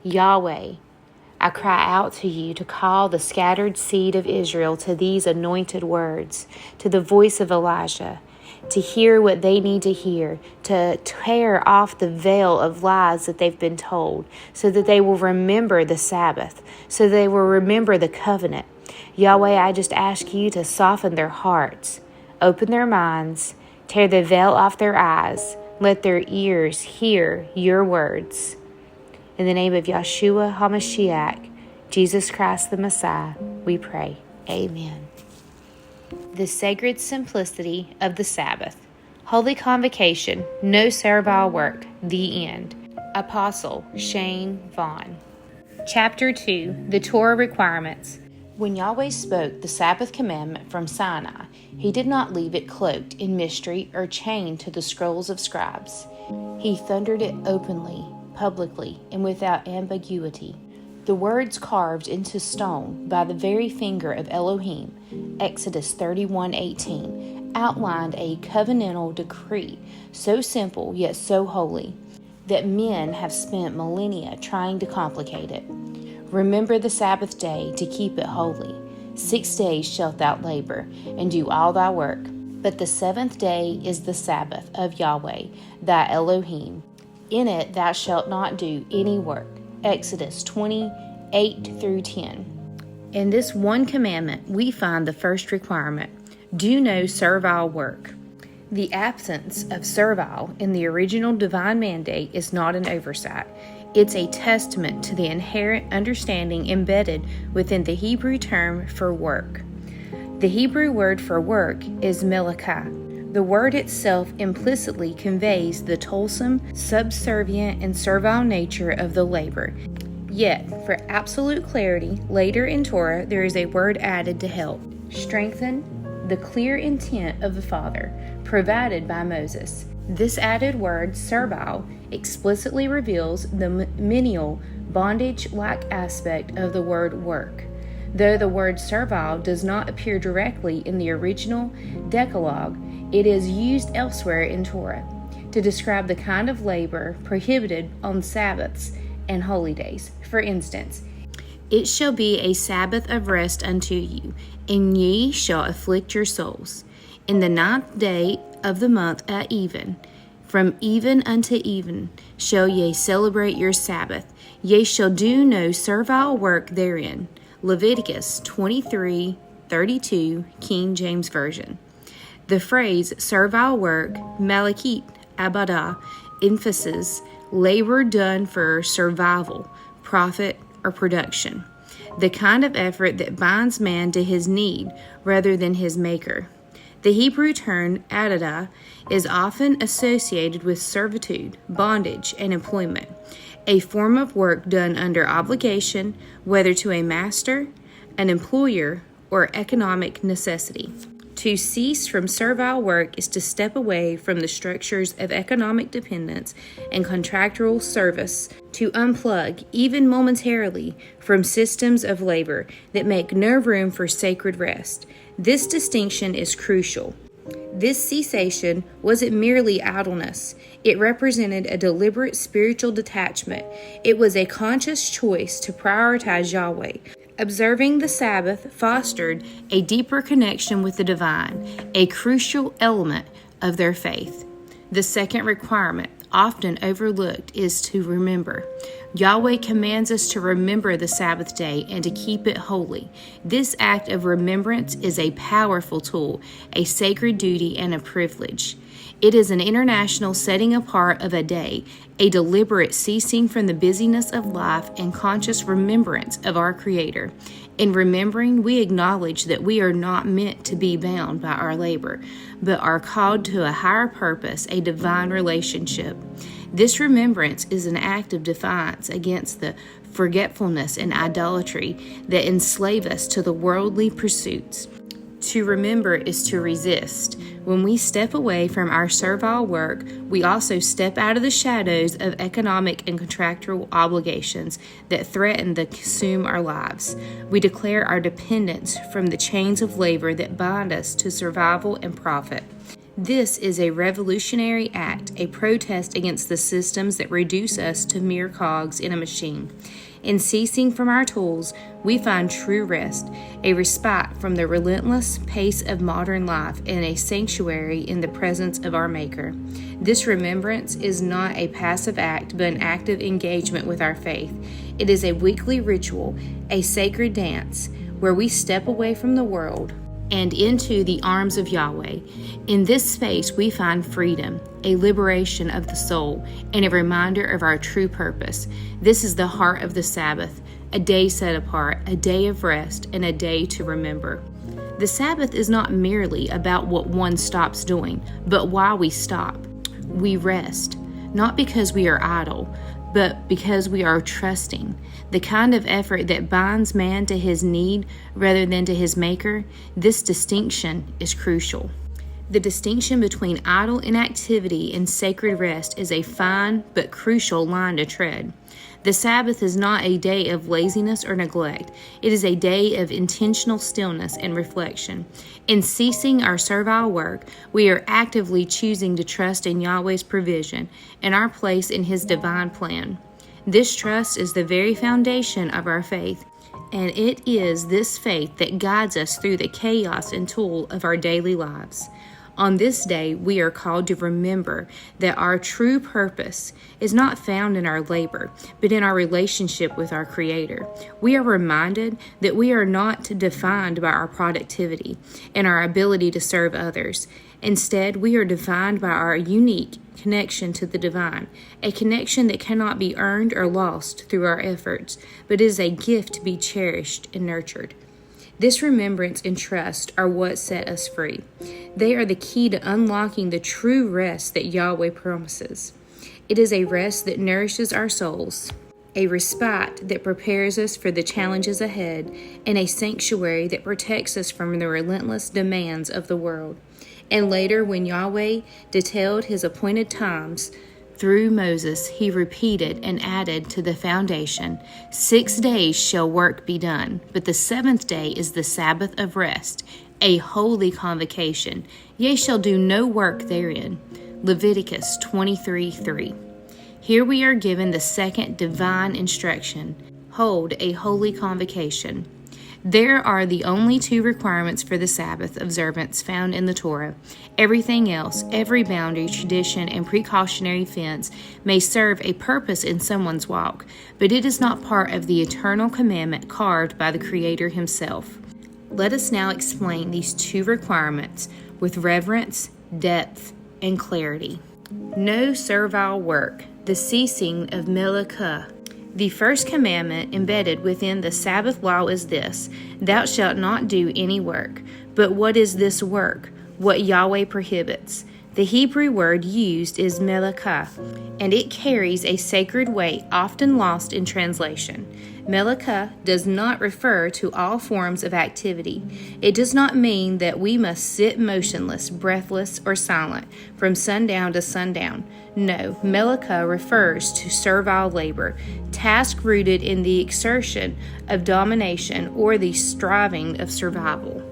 Yahweh, I cry out to you to call the scattered seed of Israel to these anointed words, to the voice of Elijah, to hear what they need to hear, to tear off the veil of lies that they've been told, so that they will remember the Sabbath, so they will remember the covenant. Yahweh, I just ask you to soften their hearts, open their minds, tear the veil off their eyes, let their ears hear your words. In the name of Yahshua HaMashiach, Jesus Christ the Messiah, we pray. Amen. The sacred simplicity of the Sabbath. Holy convocation, no servile work, the end. Apostle Shane Vaughn. Chapter 2, the Torah requirements. When Yahweh spoke the Sabbath commandment from Sinai, he did not leave it cloaked in mystery or chained to the scrolls of scribes. He thundered it openly, publicly, and without ambiguity. The words carved into stone by the very finger of Elohim, Exodus 31:18, outlined a covenantal decree so simple yet so holy that men have spent millennia trying to complicate it. Remember the Sabbath day to keep it holy. 6 days shalt thou labor, and do all thy work. But the seventh day is the Sabbath of Yahweh, thy Elohim. In it thou shalt not do any work. Exodus 20:8-10. In this one commandment, we find the first requirement: do no servile work. The absence of servile in the original divine mandate is not an oversight. It's a testament to the inherent understanding embedded within the Hebrew term for work. The Hebrew word for work is melakah. The word itself implicitly conveys the toilsome, subservient, and servile nature of the labor. Yet, for absolute clarity, later in Torah there is a word added to help strengthen the clear intent of the Father, provided by Moses. This added word, servile, explicitly reveals the menial, bondage-like aspect of the word work. Though the word servile does not appear directly in the original Decalogue, it is used elsewhere in Torah to describe the kind of labor prohibited on Sabbaths and holy days. For instance, it shall be a Sabbath of rest unto you, and ye shall afflict your souls. In the 9th day of the month at even, from even unto even, shall ye celebrate your Sabbath. Ye shall do no servile work therein. Leviticus 23:32, King James Version. The phrase servile work, malakit, abadah, emphasis labor done for survival, profit, or production. The kind of effort that binds man to his need rather than his maker. The Hebrew term adadah is often associated with servitude, bondage, and employment, a form of work done under obligation, whether to a master, an employer, or economic necessity. To cease from servile work is to step away from the structures of economic dependence and contractual service, to unplug, even momentarily, from systems of labor that make no room for sacred rest. This distinction is crucial. This cessation wasn't merely idleness. It represented a deliberate spiritual detachment. It was a conscious choice to prioritize Yahweh. Observing the Sabbath fostered a deeper connection with the divine, a crucial element of their faith. The second requirement, often overlooked, is to remember. Yahweh commands us to remember the Sabbath day and to keep it holy. This act of remembrance is a powerful tool, a sacred duty, and a privilege. It is an international setting apart of a day, a deliberate ceasing from the busyness of life and conscious remembrance of our Creator. In remembering, we acknowledge that we are not meant to be bound by our labor, but are called to a higher purpose, a divine relationship. This remembrance is an act of defiance against the forgetfulness and idolatry that enslave us to the worldly pursuits. To remember is to resist. When we step away from our servile work, we also step out of the shadows of economic and contractual obligations that threaten to consume our lives. We declare our dependence from the chains of labor that bind us to survival and profit. This is a revolutionary act, a protest against the systems that reduce us to mere cogs in a machine. In ceasing from our tools, we find true rest, a respite from the relentless pace of modern life, and a sanctuary in the presence of our Maker. This remembrance is not a passive act, but an active engagement with our faith. It is a weekly ritual, a sacred dance, where we step away from the world and into the arms of Yahweh. In this space, we find freedom, a liberation of the soul, and a reminder of our true purpose. This is the heart of the Sabbath, a day set apart, a day of rest, and a day to remember. The Sabbath is not merely about what one stops doing, but why we stop. We rest, not because we are idle, but because we are trusting. The kind of effort that binds man to his need rather than to his Maker, this distinction is crucial. The distinction between idle inactivity and sacred rest is a fine but crucial line to tread. The Sabbath is not a day of laziness or neglect. It is a day of intentional stillness and reflection. In ceasing our servile work, we are actively choosing to trust in Yahweh's provision and our place in His divine plan. This trust is the very foundation of our faith, and it is this faith that guides us through the chaos and toil of our daily lives. On this day, we are called to remember that our true purpose is not found in our labor, but in our relationship with our Creator. We are reminded that we are not defined by our productivity and our ability to serve others. Instead, we are defined by our unique connection to the divine, a connection that cannot be earned or lost through our efforts, but is a gift to be cherished and nurtured. This remembrance and trust are what set us free. They are the key to unlocking the true rest that Yahweh promises. It is a rest that nourishes our souls, a respite that prepares us for the challenges ahead, and a sanctuary that protects us from the relentless demands of the world. And later, when Yahweh detailed His appointed times through Moses, He repeated and added to the foundation, 6 days shall work be done, but the seventh day is the Sabbath of rest, a holy convocation. Ye shall do no work therein. Leviticus 23:3. Here we are given the second divine instruction, hold a holy convocation. There are the only two requirements for the Sabbath observance found in the Torah. Everything else, every boundary, tradition, and precautionary fence may serve a purpose in someone's walk, but it is not part of the eternal commandment carved by the Creator Himself. Let us now explain these two requirements with reverence, depth, and clarity. No servile work, the ceasing of melekah. The first commandment embedded within the Sabbath law is this: thou shalt not do any work. But what is this work? What Yahweh prohibits. The Hebrew word used is melekah, and it carries a sacred weight often lost in translation. Melekah does not refer to all forms of activity. It does not mean that we must sit motionless, breathless, or silent from sundown to sundown. No, melekah refers to servile labor, task rooted in the exertion of domination or the striving of survival.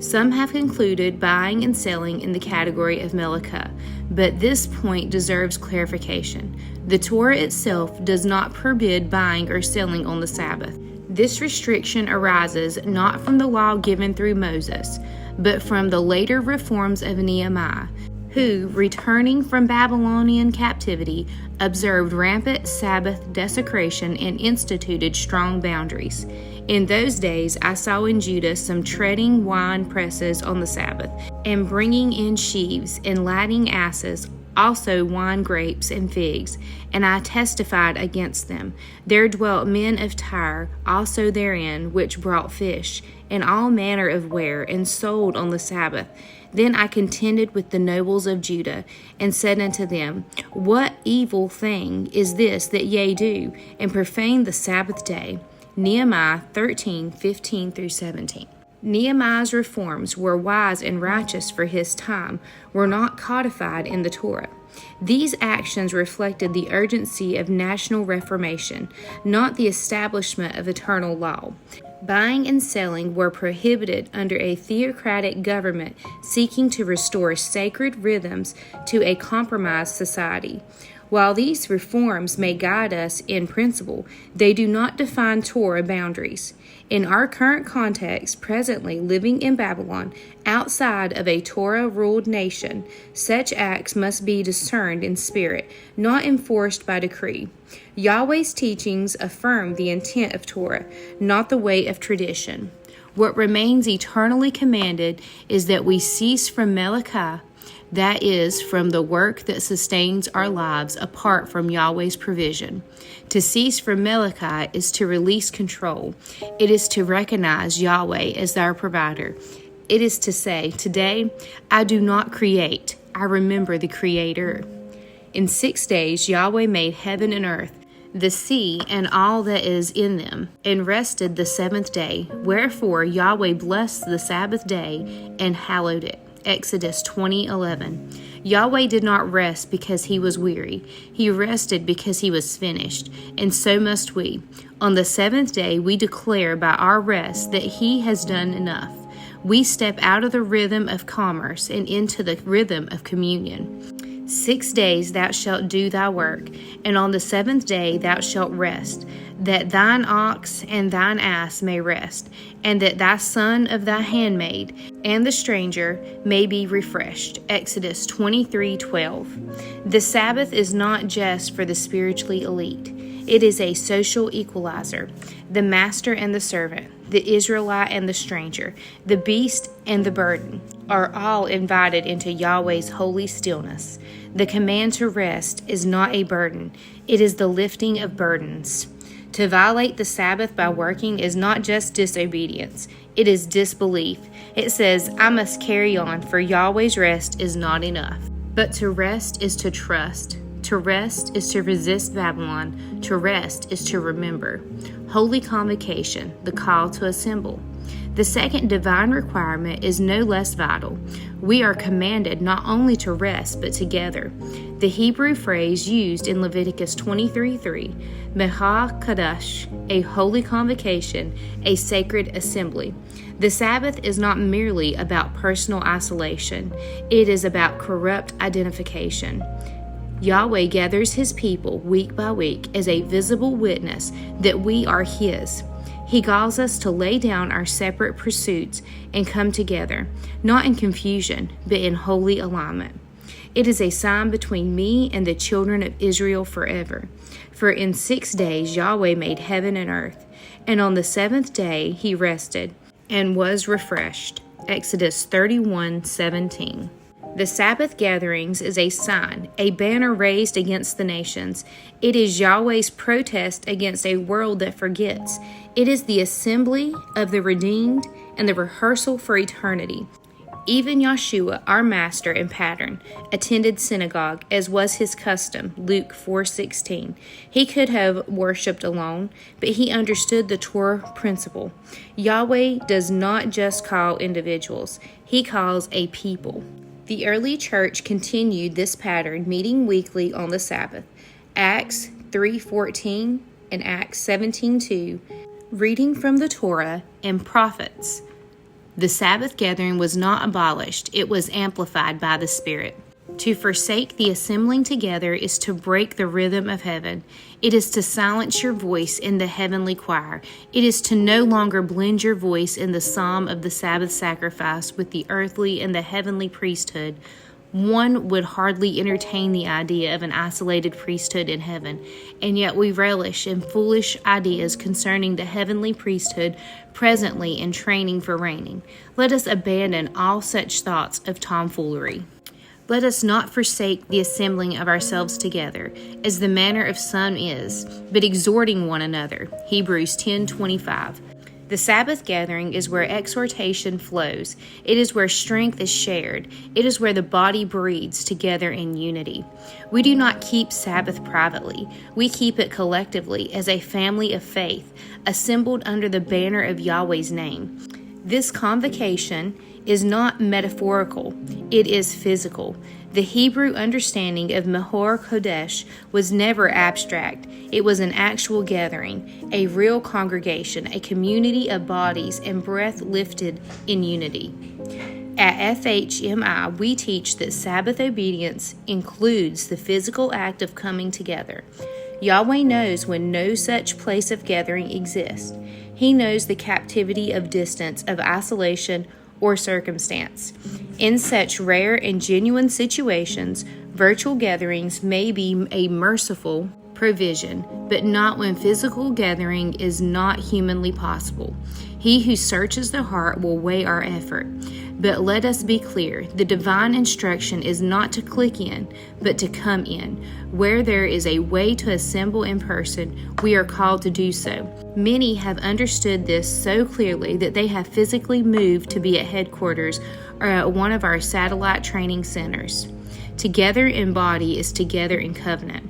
Some have concluded buying and selling in the category of melekah, but this point deserves clarification. The Torah itself does not forbid buying or selling on the Sabbath. This restriction arises not from the law given through Moses, but from the later reforms of Nehemiah, who, returning from Babylonian captivity, observed rampant Sabbath desecration and instituted strong boundaries. In those days I saw in Judah some treading wine presses on the Sabbath, and bringing in sheaves, and ladding asses, also wine grapes and figs, and I testified against them. There dwelt men of Tyre also therein, which brought fish, and all manner of ware, and sold on the Sabbath. Then I contended with the nobles of Judah, and said unto them, What evil thing is this that ye do, and profane the Sabbath day? Nehemiah 13:15-17. Nehemiah's reforms were wise and righteous for his time, were not codified in the Torah. These actions reflected the urgency of national reformation, not the establishment of eternal law. Buying and selling were prohibited under a theocratic government seeking to restore sacred rhythms to a compromised society. While these reforms may guide us in principle, they do not define Torah boundaries. In our current context, presently living in Babylon, outside of a Torah-ruled nation, such acts must be discerned in spirit, not enforced by decree. Yahweh's teachings affirm the intent of Torah, not the way of tradition. What remains eternally commanded is that we cease from Melachah, that is, from the work that sustains our lives apart from Yahweh's provision. To cease from Melachah is to release control. It is to recognize Yahweh as our provider. It is to say, today, I do not create, I remember the Creator. In 6 days Yahweh made heaven and earth, the sea and all that is in them, and rested the seventh day. Wherefore Yahweh blessed the Sabbath day and hallowed it. Exodus 20:11. Yahweh did not rest because he was weary. He rested because he was finished, and so must we. On the seventh day we declare by our rest that he has done enough. We step out of the rhythm of commerce and into the rhythm of communion. 6 days thou shalt do thy work, and on the seventh day thou shalt rest, that thine ox and thine ass may rest, and that thy son of thy handmaid and the stranger may be refreshed. Exodus 23:12. The Sabbath is not just for the spiritually elite. It is a social equalizer. The master and the servant, the Israelite and the stranger, the beast and the burden are all invited into Yahweh's holy stillness. The command to rest is not a burden. It is the lifting of burdens. To violate the Sabbath by working is not just disobedience. It is disbelief. It says, I must carry on, for Yahweh's rest is not enough. But to rest is to trust. To rest is to resist Babylon. To rest is to remember. Holy convocation, the call to assemble. The second divine requirement is no less vital. We are commanded not only to rest, but together. The Hebrew phrase used in Leviticus 23:3, Mehah Kadash, a holy convocation, a sacred assembly. The Sabbath is not merely about personal isolation. It is about corrupt identification. Yahweh gathers his people week by week as a visible witness that we are his. He calls us to lay down our separate pursuits and come together, not in confusion, but in holy alignment. It is a sign between me and the children of Israel forever. For in 6 days Yahweh made heaven and earth, and on the seventh day he rested and was refreshed. Exodus 31:17. The Sabbath gatherings is a sign, a banner raised against the nations. It is Yahweh's protest against a world that forgets. It is the assembly of the redeemed and the rehearsal for eternity. Even Yeshua, our master and pattern, attended synagogue, as was his custom, Luke 4:16. He could have worshipped alone, but he understood the Torah principle. Yahweh does not just call individuals, he calls a people. The early church continued this pattern, meeting weekly on the Sabbath. Acts 3:14 and Acts 17:2, reading from the Torah and prophets. The Sabbath gathering was not abolished, it was amplified by the Spirit. To forsake the assembling together is to break the rhythm of heaven. It is to silence your voice in the heavenly choir. It is to no longer blend your voice in the psalm of the Sabbath sacrifice with the earthly and the heavenly priesthood. One would hardly entertain the idea of an isolated priesthood in heaven, and yet we relish in foolish ideas concerning the heavenly priesthood presently in training for reigning. Let us abandon all such thoughts of tomfoolery. Let us not forsake the assembling of ourselves together, as the manner of some is, but exhorting one another. Hebrews 10:25. The Sabbath gathering is where exhortation flows. It is where strength is shared. It is where the body breathes together in unity. We do not keep Sabbath privately. We keep it collectively as a family of faith, assembled under the banner of Yahweh's name. This convocation is not metaphorical, it is physical. The Hebrew understanding of Mehor Kodesh was never abstract. It was an actual gathering, a real congregation, a community of bodies and breath lifted in unity. At FHMI, we teach that Sabbath obedience includes the physical act of coming together. Yahweh knows when no such place of gathering exists. He knows the captivity of distance, of isolation, or circumstance. In such rare and genuine situations, virtual gatherings may be a merciful provision, but not when physical gathering is not humanly possible. He who searches the heart will weigh our effort. But let us be clear, the divine instruction is not to click in, but to come in. Where there is a way to assemble in person, we are called to do so. Many have understood this so clearly that they have physically moved to be at headquarters or at one of our satellite training centers. Together in body is together in covenant.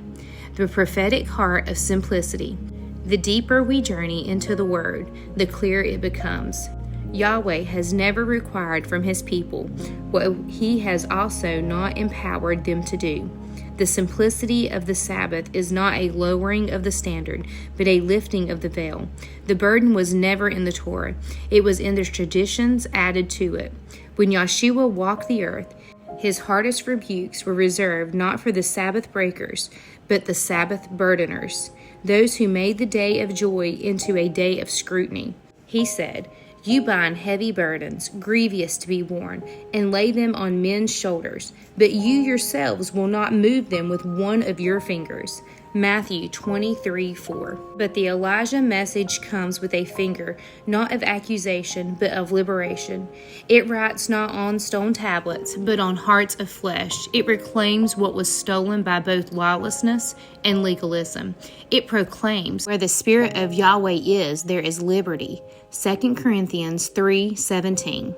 The prophetic heart of simplicity. The deeper we journey into the Word, the clearer it becomes. Yahweh has never required from his people what he has also not empowered them to do. The simplicity of the Sabbath is not a lowering of the standard, but a lifting of the veil. The burden was never in the Torah. It was in the traditions added to it. When Yahshua walked the earth, his hardest rebukes were reserved not for the Sabbath breakers, but the Sabbath burdeners, those who made the day of joy into a day of scrutiny. He said, "You bind heavy burdens, grievous to be borne, and lay them on men's shoulders, but you yourselves will not move them with one of your fingers." Matthew 23:4. But the Elijah message comes with a finger, not of accusation, but of liberation. It writes not on stone tablets, but on hearts of flesh. It reclaims what was stolen by both lawlessness and legalism. It proclaims, "Where the Spirit of Yahweh is, there is liberty." 2 Corinthians 3:17.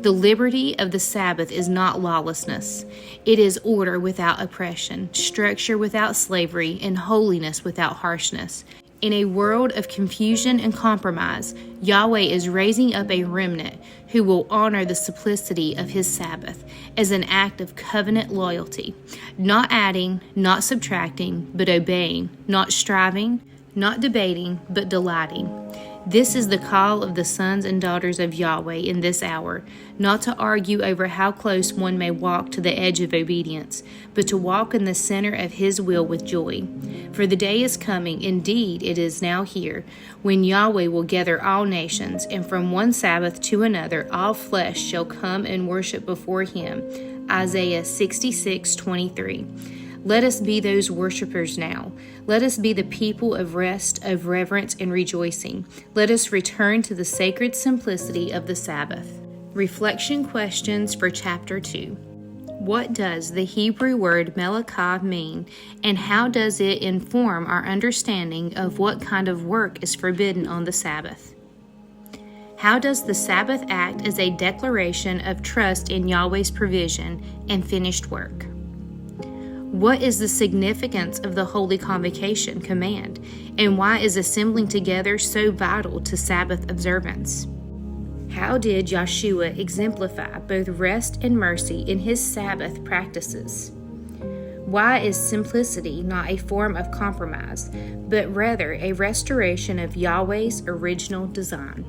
The liberty of the Sabbath is not lawlessness. It is order without oppression, structure without slavery, and holiness without harshness. In a world of confusion and compromise, Yahweh is raising up a remnant who will honor the simplicity of his Sabbath as an act of covenant loyalty, not adding, not subtracting, but obeying, not striving, not debating, but delighting. This is the call of the sons and daughters of Yahweh in this hour, not to argue over how close one may walk to the edge of obedience, but to walk in the center of his will with joy. For the day is coming, indeed it is now here, when Yahweh will gather all nations, and from one Sabbath to another all flesh shall come and worship before him. Isaiah 66:23. Let us be those worshipers now. Let us be the people of rest, of reverence, and rejoicing. Let us return to the sacred simplicity of the Sabbath. Reflection questions for Chapter 2. What does the Hebrew word melakah mean, and how does it inform our understanding of what kind of work is forbidden on the Sabbath? How does the Sabbath act as a declaration of trust in Yahweh's provision and finished work? What is the significance of the Holy Convocation command, and why is assembling together so vital to Sabbath observance? How did Yahshua exemplify both rest and mercy in his Sabbath practices? Why is simplicity not a form of compromise, but rather a restoration of Yahweh's original design?